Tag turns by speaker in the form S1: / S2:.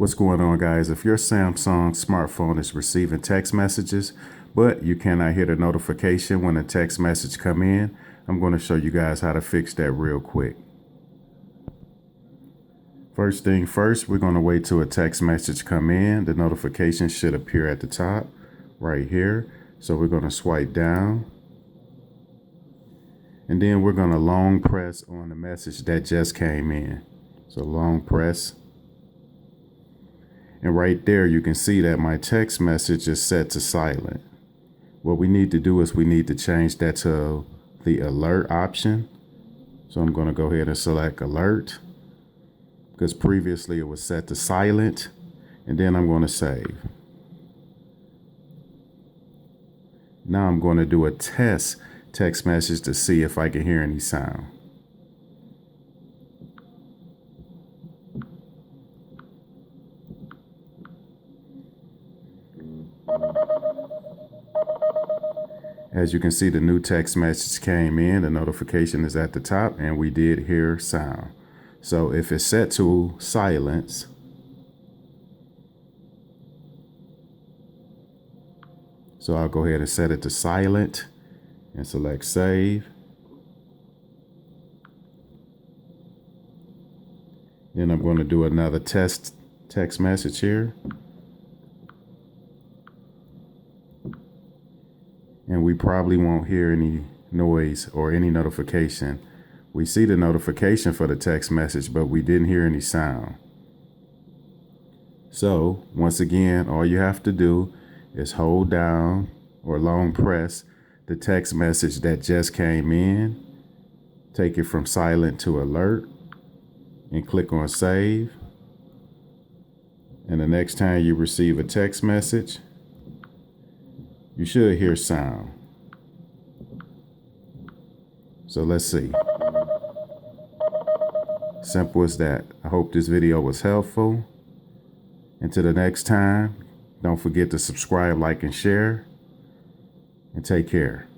S1: What's going on, guys? If your Samsung smartphone is receiving text messages, but you cannot hear the notification when a text message come in, I'm going to show you guys how to fix that real quick. First thing first, we're going to wait till a text message come in. The notification should appear at the top right here. So we're going to swipe down. And then we're going to long press on the message that just came in. So long press. And right there, you can see that my text message is set to silent. What we need to do is we need to change that to the alert option. So I'm going to go ahead and select alert, because previously it was set to silent. And then I'm going to save. Now I'm going to do a test text message to see if I can hear any sound. As you can see, the new text message came in, the notification is at the top, and we did hear sound. So if it's set to silence, so I'll go ahead and set it to silent and select save. Then I'm going to do another test text message here. And we probably won't hear any noise or any notification. We see the notification for the text message, but we didn't hear any sound. So once again, all you have to do is hold down or long press the text message that just came in, take it from silent to alert, and click on save. And the next time you receive a text message, you should hear sound. So let's see. Simple as that. I hope this video was helpful. Until the next time, don't forget to subscribe, like, and share. And take care.